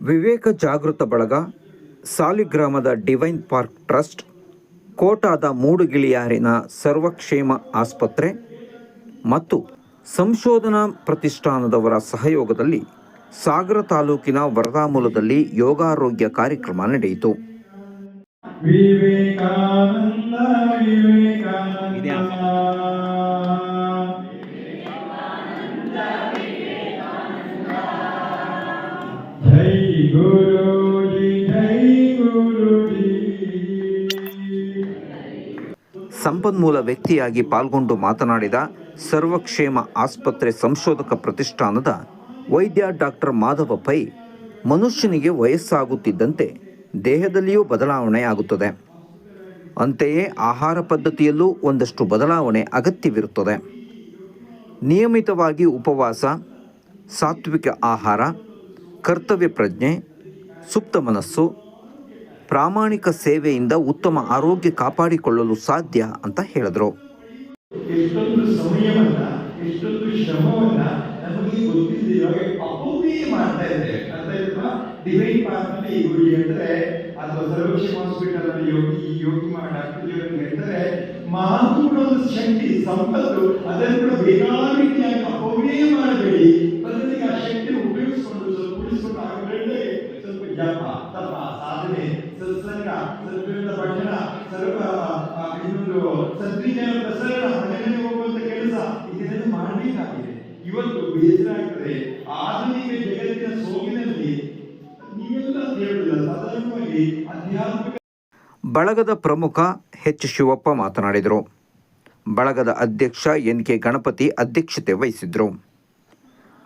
ವಿವೇಕ ಜಾಗೃತ ಬಳಗ, ಸಾಲಿಗ್ರಾಮದ divine park trust, ಕೋಟಾದ ಮೂಡುಗಿಳಿಯಾರಿನ ಸರ್ವಕ್ಷೇಮ ಆಸ್ಪತ್ರೆ ಮತ್ತು ಸಂಶೋಧನಾ ಪ್ರತಿಷ್ಠಾನದವರ ಸಹಯೋಗದಲ್ಲಿ ಸಾಗರ ತಾಲೂಕಿನ ವರದಾಮೂಲದಲ್ಲಿ ಯೋಗಾರೋಗ್ಯ ಕಾರ್ಯಕ್ರಮ ನಡೆಯಿತು. ಸಂಪನ್ಮೂಲ ವ್ಯಕ್ತಿಯಾಗಿ ಪಾಲ್ಗೊಂಡು ಮಾತನಾಡಿದ ಸರ್ವಕ್ಷೇಮ ಆಸ್ಪತ್ರೆ ಸಂಶೋಧಕ ಪ್ರತಿಷ್ಠಾನದ ವೈದ್ಯ ಡಾಕ್ಟರ್ ಮಾಧವ ಪೈ, ಮನುಷ್ಯನಿಗೆ ವಯಸ್ಸಾಗುತ್ತಿದ್ದಂತೆ ದೇಹದಲ್ಲಿಯೂ ಬದಲಾವಣೆಯಾಗುತ್ತದೆ. ಅಂತೆಯೇ ಆಹಾರ ಪದ್ಧತಿಯಲ್ಲೂ ಒಂದಷ್ಟು ಬದಲಾವಣೆ ಅಗತ್ಯವಿರುತ್ತದೆ. ನಿಯಮಿತವಾಗಿ ಉಪವಾಸ, ಸಾತ್ವಿಕ ಆಹಾರ, ಕರ್ತವ್ಯ ಪ್ರಜ್ಞೆ, ಸುಪ್ತ ಮನಸ್ಸು, ಪ್ರಾಮಾಣಿಕ ಸೇವೆಯಿಂದ ಉತ್ತಮ ಆರೋಗ್ಯ ಕಾಪಾಡಿಕೊಳ್ಳಲು ಸಾಧ್ಯ ಅಂತ ಹೇಳಿದರು. ಎಷ್ಟೊಂದು ಸಮಯವನ್ನ, ಎಷ್ಟೊಂದು ಶ್ರಮವನ್ನ ನಮಗೆ ಗೊತ್ತಿಲ್ಲ ಅಪೋಪಿ ಮಾಡ್ತಾ ಇದ್ದಾರೆ. ಡಿವೈನ್ ಪಾರ್ಕ್ ನಲ್ಲಿ ಗುರುಜಿ ಹೇಳ್ತಾರೆ, ಅಥವಾ ಸರ್ವಕ್ಷೇಮ ಹಾಸ್ಪಿಟಲ್ ನಲ್ಲಿ ಯೋಗಿ ಡಾಕ್ಟರ್ ಹೇಳ್ತಾರೆ, ಮಾತು ಕೂಡ ಒಂದು ಶಕ್ತಿ, ಸಂಪತ್ತು, ಅದನ್ನು ಕೂಡ ಬೇಕಾದ ರೀತಿಯಾಗಿ ಅಪೋಪಿ ಮಾಡಬೇಡಿ. ಬದಲಿಗೆ ಆ ಶಕ್ತಿ ಉಪಯೋಗಿಸಿಕೊಂಡು ಸ್ವಲ್ಪ ಉಳಿಸಿಕೊಂಡು ಆಗಬೇಡೇ ಸ್ವಲ್ಪ ಜಪ, ತಪ, ಸಾಧನೆ, ಸತ್ಸಂಗ, ಸತ್ಯದ ಭಜನ, ಇನ್ನೊಂದು ಸದ್ವಿಚಾರ ಪ್ರಸರಣ, ಮನೆಯಲ್ಲಿ ಹೋಗುವಂತ ಕೆಲಸ, ಇದನ್ನೆಲ್ಲ ಮಾಡಬೇಕಾಗಿದೆ. ಇವತ್ತು ಬೇಸರ ಆಗ್ತದೆ, ಆಧುನಿಕ ಜಗತ್ತಿನ ಸೋಗಿನಲ್ಲಿ ನೀವೆಲ್ಲ ಹೇಳುವುದಿಲ್ಲ, ಸಾಧಾರಣವಾಗಿ ಆಧ್ಯಾತ್ಮಿಕ. ಬಳಗದ ಪ್ರಮುಖ ಎಚ್ ಶಿವಪ್ಪ ಮಾತನಾಡಿದರು. ಬಳಗದ ಅಧ್ಯಕ್ಷ ಎನ್.ಕೆ. ಗಣಪತಿ ಅಧ್ಯಕ್ಷತೆ ವಹಿಸಿದ್ರು.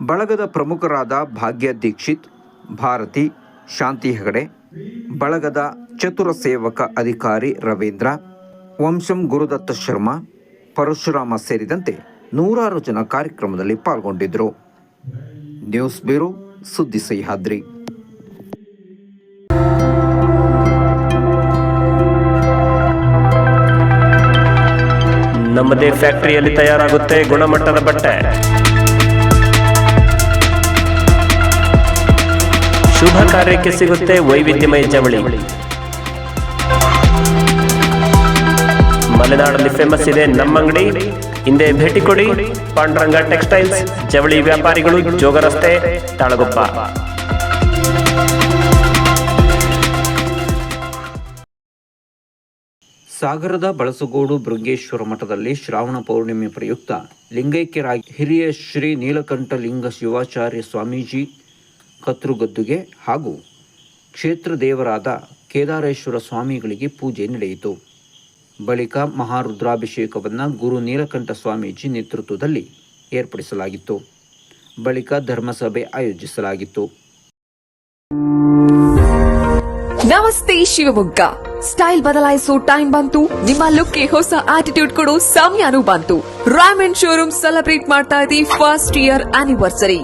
ಬಳಗದ ಪ್ರಮುಖರಾದ ಭಾಗ್ಯ ದೀಕ್ಷಿತ್, ಭಾರತಿ, ಶಾಂತಿ ಹೆಗಡೆ, ಬಳಗದ ಚತುರ ಸೇವಕ ಅಧಿಕಾರಿ ರವೀಂದ್ರ, ವಂಶಂ ಗುರುದತ್ತ ಶರ್ಮಾ, ಪರಶುರಾಮ ಸೇರಿದಂತೆ ನೂರಾರು ಜನ ಕಾರ್ಯಕ್ರಮದಲ್ಲಿ ಪಾಲ್ಗೊಂಡಿದ್ದರು. ನ್ಯೂಸ್ ಬ್ಯೂರೋ, ಸುದ್ದಿ ಸಹ್ಯಾದ್ರಿ. ನಮ್ಮದೇ ಫ್ಯಾಕ್ಟರಿಯಲ್ಲಿ ತಯಾರಾಗುತ್ತೆ ಗುಣಮಟ್ಟದ ಬಟ್ಟೆ. ಶುಭ ಕಾರ್ಯಕ್ಕೆ ಸಿಗುತ್ತೆ ವೈವಿಧ್ಯಮಯ ಜವಳಿ. ಮಲೆನಾಡಲ್ಲಿ ಫೇಮಸ್ ಇದೆ ನಮ್ಮಂಗಡಿ. ಹಿಂದೆ ಭೇಟಿ ಕೊಡಿ. ಪಾಂಡುರಂಗ ಟೆಕ್ಸ್ಟೈಲ್ಸ್, ಜವಳಿ ವ್ಯಾಪಾರಿಗಳು, ಜೋಗ ರಸ್ತೆ, ತಾಳಗುಪ್ಪ. ಸಾಗರದ ಬಳಸಗೋಡು ಬೃಂಗೇಶ್ವರ ಮಠದಲ್ಲಿ ಶ್ರಾವಣ ಪೌರ್ಣಿಮೆ ಪ್ರಯುಕ್ತ ಲಿಂಗೈಕ್ಯರಾಗಿ ಹಿರಿಯ ಶ್ರೀ ನೀಲಕಂಠ ಲಿಂಗ ಶಿವಾಚಾರ್ಯ ಸ್ವಾಮೀಜಿ ಕತ್ರುಗದ್ದುಗೆ ಹಾಗೂ ಕ್ಷೇತ್ರ ದೇವರಾದ ಕೇದಾರೇಶ್ವರ ಸ್ವಾಮಿಗಳಿಗೆ ಪೂಜೆ ನಡೆಯಿತು. ಬಳಿಕ ಮಹಾರುದ್ರಾಭಿಷೇಕವನ್ನು ಗುರು ನೀಲಕಂಠ ಸ್ವಾಮೀಜಿ ನೇತೃತ್ವದಲ್ಲಿ ಏರ್ಪಡಿಸಲಾಗಿತ್ತು. ಬಳಿಕ ಧರ್ಮಸಭೆ ಆಯೋಜಿಸಲಾಗಿತ್ತು. ನಮಸ್ತೆ ಶಿವಮೊಗ್ಗ. ಸ್ಟೈಲ್ ಬದಲಾಯಿಸೋ ಟೈಮ್ ಬಂತು. ನಿಮ್ಮ ಲುಕ್ಗೆ ಹೊಸ ಆಟಿಟ್ಯೂಡ್ ಕೊಡೋ ಸಮಯನೂ ಬಂತು. ರಾಮನ್ ಶೋರೂಮ್ ಸೆಲೆಬ್ರೇಟ್ ಮಾಡ್ತಾ ಇದೆ ಫಸ್ಟ್ ಇಯರ್ ಆನಿವರ್ಸರಿ.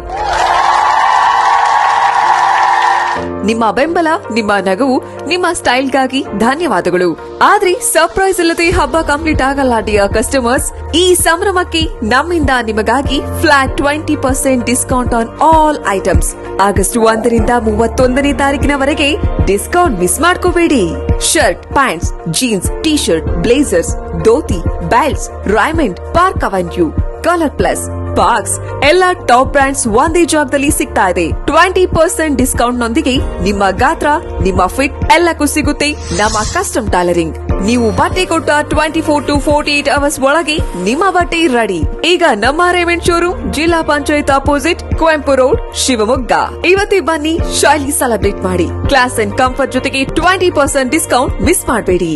ನಿಮ್ಮ ಬೆಂಬಲ, ನಿಮ್ಮ ನಗುವು, ನಿಮ್ಮ ಸ್ಟೈಲ್ಗಾಗಿ ಧನ್ಯವಾದಗಳು. ಆದ್ರೆ ಸರ್ಪ್ರೈಸ್ ಇಲ್ಲದೆ ಹಬ್ಬ ಕಂಪ್ಲೀಟ್ ಆಗಲ್ಲ ಡಿಯರ್ ಕಸ್ಟಮರ್ಸ್. ಈ ಸಂಭ್ರಮಕ್ಕೆ ನಮ್ಮಿಂದ ನಿಮಗಾಗಿ flat 20% discount on all items. August 1 ರಿಂದ 31ನೇ ತಾರೀಕಿನವರೆಗೆ ಡಿಸ್ಕೌಂಟ್ ಮಿಸ್ ಮಾಡ್ಕೋಬೇಡಿ. Shirt, pants, jeans, T shirt, blazers, dhoti, belts, Raymond, park avenue, colour plus, box ಎಲ್ಲ ಟಾಪ್ ಬ್ರಾಂಡ್ಸ್ ಒಂದೇ ಜಾಗದಲ್ಲಿ ಸಿಗ್ತಾ ಇದೆ. 20% ಡಿಸ್ಕೌಂಟ್ ನೊಂದಿಗೆ ನಿಮ್ಮ ಗಾತ್ರ, ನಿಮ್ಮ ಫಿಟ್ ಎಲ್ಲಕ್ಕೂ ಸಿಗುತ್ತೆ ನಮ್ಮ ಕಸ್ಟಮ್ ಟೈಲರಿಂಗ್. ನೀವು ಬಟ್ಟೆ ಕೊಟ್ಟ 24 to 48 ಅವರ್ಸ್ ಒಳಗೆ ನಿಮ್ಮ ಬಟ್ಟೆ ರೆಡಿ. ಈಗ ನಮ್ಮ ರೇಮಂಡ್ ಶೋರೂಮ್ ಜಿಲ್ಲಾ ಪಂಚಾಯತ್ ಅಪೋಸಿಟ್, ಕುವೆಂಪು ರೋಡ್, ಶಿವಮೊಗ್ಗ. ಇವತ್ತೇ ಬನ್ನಿ, ಶೈಲಿ ಸೆಲೆಬ್ರೇಟ್ ಮಾಡಿ. ಕ್ಲಾಸ್ ಅಂಡ್ ಕಂಫರ್ಟ್ ಜೊತೆಗೆ 20% ಡಿಸ್ಕೌಂಟ್ ಮಿಸ್ ಮಾಡಬೇಡಿ.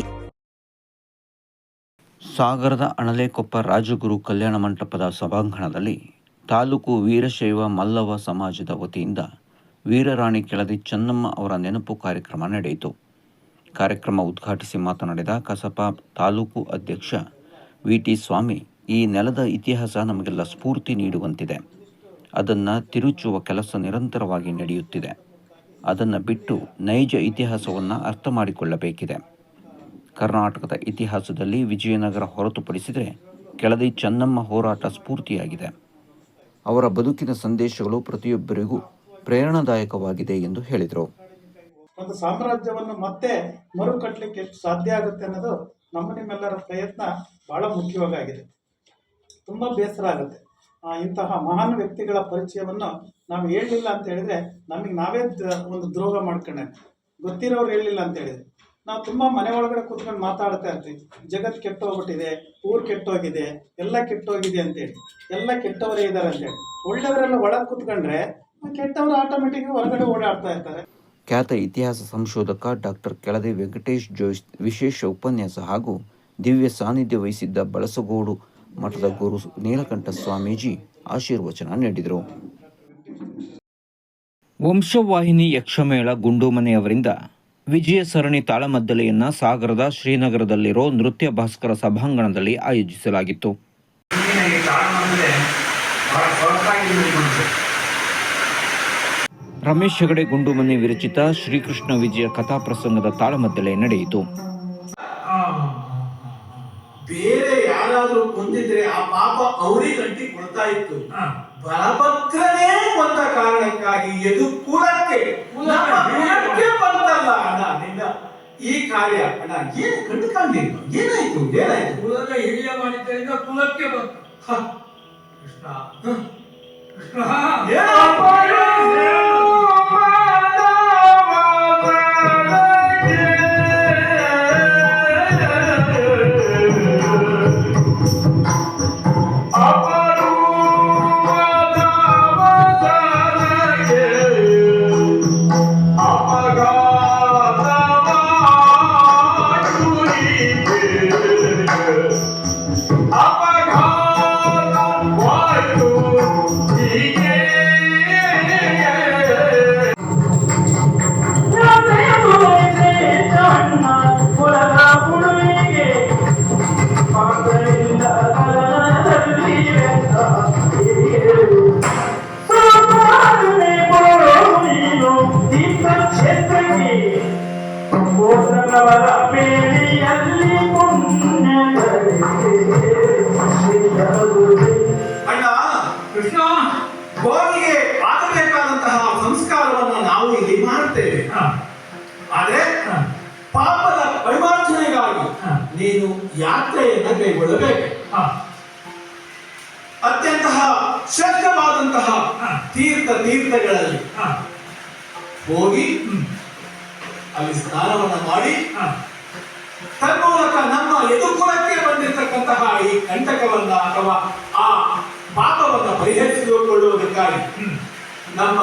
ಸಾಗರದ ಅಣಲೆಕೊಪ್ಪ ರಾಜಗುರು ಕಲ್ಯಾಣ ಮಂಟಪದ ಸಭಾಂಗಣದಲ್ಲಿ ತಾಲೂಕು ವೀರಶೈವ ಮಲ್ಲವ ಸಮಾಜದ ವತಿಯಿಂದ ವೀರರಾಣಿ ಕೆಳದಿ ಚೆನ್ನಮ್ಮ ಅವರ ನೆನಪು ಕಾರ್ಯಕ್ರಮ ನಡೆಯಿತು. ಕಾರ್ಯಕ್ರಮ ಉದ್ಘಾಟಿಸಿ ಮಾತನಾಡಿದ ಕಸಪಾ ತಾಲೂಕು ಅಧ್ಯಕ್ಷ ವಿ.ಟಿ. ಸ್ವಾಮಿ, ಈ ನೆಲದ ಇತಿಹಾಸ ನಮಗೆಲ್ಲ ಸ್ಫೂರ್ತಿ ನೀಡುವಂತಿದೆ. ಅದನ್ನು ತಿರುಚುವ ಕೆಲಸ ನಿರಂತರವಾಗಿ ನಡೆಯುತ್ತಿದೆ. ಅದನ್ನು ಬಿಟ್ಟು ನೈಜ ಇತಿಹಾಸವನ್ನು ಅರ್ಥ ಮಾಡಿಕೊಳ್ಳಬೇಕಿದೆ. ಕರ್ನಾಟಕದ ಇತಿಹಾಸದಲ್ಲಿ ವಿಜಯನಗರ ಹೊರತುಪಡಿಸಿದರೆ ಕೆಳದಿ ಚೆನ್ನಮ್ಮ ಹೋರಾಟ ಸ್ಫೂರ್ತಿಯಾಗಿದೆ. ಅವರ ಬದುಕಿನ ಸಂದೇಶಗಳು ಪ್ರತಿಯೊಬ್ಬರಿಗೂ ಪ್ರೇರಣಾದಾಯಕವಾಗಿದೆ ಎಂದು ಹೇಳಿದರು. ಒಂದು ಸಾಮ್ರಾಜ್ಯವನ್ನು ಮತ್ತೆ ಮರುಕಟ್ಟಲಿಕ್ಕೆ ಎಷ್ಟು ಸಾಧ್ಯ ಆಗುತ್ತೆ ಅನ್ನೋದು ನಿಮ್ಮೆಲ್ಲರ ಪ್ರಯತ್ನ ಬಹಳ ಮುಖ್ಯವಾಗಿದೆ. ತುಂಬ ಬೇಸರ ಆಗುತ್ತೆ. ಇಂತಹ ಮಹಾನ್ ವ್ಯಕ್ತಿಗಳ ಪರಿಚಯವನ್ನು ನಾವು ಹೇಳಲಿಲ್ಲ ಅಂತ ಹೇಳಿದ್ರೆ ನಮಗೆ ನಾವೇ ಒಂದು ದ್ರೋಹ ಮಾಡ್ಕೊಂಡೆ. ಗೊತ್ತಿರೋರು ಹೇಳಲಿಲ್ಲ ಅಂತ ಹೇಳಿದ್ರೆ ನಾವು ತುಂಬ ಮನೆ ಒಳಗಡೆ ಕೂತ್ಕೊಂಡು ಮಾತಾಡ್ತಾ ಇರ್ತೀವಿ. ಜಗತ್ತು ಕೆಟ್ಟೋಗ್ಬಿಟ್ಟಿದೆ, ಊರು ಕೆಟ್ಟೋಗಿದೆ, ಎಲ್ಲ ಕೆಟ್ಟೋಗಿದೆ ಅಂತೇಳಿ. ಎಲ್ಲ ಕೆಟ್ಟವರೇ ಇದ್ದಾರೆ ಅಂತೇಳಿ. ಒಳ್ಳೆಯವರೆಲ್ಲ ಒಳಗೆ ಕೂತ್ಕೊಂಡ್ರೆ ಕೆಟ್ಟವರು ಆಟೋಮೆಟಿಕ್ ಹೊರಗಡೆ ಓಡಾಡ್ತಾ ಇರ್ತಾರೆ. ಖ್ಯಾತ ಇತಿಹಾಸ ಸಂಶೋಧಕ ಡಾಕ್ಟರ್ ಕೆಳದಿ ವೆಂಕಟೇಶ್ ಜೋಯ್ಸ್ ವಿಶೇಷ ಉಪನ್ಯಾಸ ಹಾಗೂ ದಿವ್ಯ ಸಾನ್ನಿಧ್ಯ ವಹಿಸಿದ್ದ ಬಳಸಗೋಡು ಮಠದ ಗುರು ನೀಲಕಂಠ ಸ್ವಾಮೀಜಿ ಆಶೀರ್ವಚನ ನೀಡಿದರು. ವಂಶವಾಹಿನಿ ಯಕ್ಷಮೇಳ ಗುಂಡೂಮನೆಯವರಿಂದ ವಿಜಯ ಸರಣಿ ತಾಳಮದ್ದಲೆಯನ್ನು ಸಾಗರದ ಶ್ರೀನಗರದಲ್ಲಿರೋ ನೃತ್ಯ ಭಾಸ್ಕರ ಸಭಾಂಗಣದಲ್ಲಿ ಆಯೋಜಿಸಲಾಗಿತ್ತು. ರಮೇಶ್ ಹೆಗಡೆ ಗುಂಡುಮನೆ ವಿರಚಿತ ಶ್ರೀಕೃಷ್ಣ ವಿಜಯ ಕಥಾ ಪ್ರಸಂಗದ ತಾಳಮದ್ದಲೆ ನಡೆಯಿತು. ಬೇರೆ ಯಾರಾದ್ರೂ ಕೊಂದಿದ್ರೆ ಆ ಪಾಪ ಅವರಿಗೆ ಗಂಟಿ ಕೊಡ್ತಾ ಇತ್ತು. ಬಲಭದ್ರನೇ ಕೊಂದ ಕಾರಣಕ್ಕಾಗಿ ಯದುಕುಲಕ್ಕೆ ಬಂತಲ್ಲ ಅಣ್ಣ ನಿನ್ನ ಈ ಕಾರ್ಯ. ಅಣ್ಣ ಏನು ಕಂಡುಕೊಂಡಿಲ್ಲ, ಏನಾಯ್ತು ಏನಾಯ್ತು? ಕುಲದ ಹಿರಿಯ ಮಾಡಿದ್ದರಿಂದ ಕುಲಕ್ಕೆ ಬಂತು. ಕೃಷ್ಣ ಕೃಷ್ಣ ಅಣ್ಣ ಕೃಷ್ಣ, ಗೋವಿಗೆ ಆಗಬೇಕಾದಂತಹ ಸಂಸ್ಕಾರವನ್ನು ನಾವು ಇಲ್ಲಿ ಮಾಡುತ್ತೇವೆ. ಆದ್ರೆ ಪಾಪದ ಪರಿಮಾರ್ಜನೆಗಾಗಿ ನೀನು ಯಾತ್ರೆಯನ್ನು ಕೈಗೊಳ್ಳಬೇಕು. ಅತ್ಯಂತ ಶ್ರೇಷ್ಠವಾದಂತಹ ತೀರ್ಥಗಳಲ್ಲಿ ಹೋಗಿ ಅಲ್ಲಿ ಸ್ನಾನವನ್ನು ಮಾಡಿ ತನ್ಮೂಲಕ ನಮ್ಮ ಯದುಕುಲಕ್ಕೆ ಬಂದಿರತಕ್ಕಂತಹ ಈ ಕಂಟಕವನ್ನ ಅಥವಾ ಆ ಪಾಪವನ್ನ ಪರಿಹರಿಸಿಕೊಳ್ಳುವುದಕ್ಕಾಗಿ ನಮ್ಮ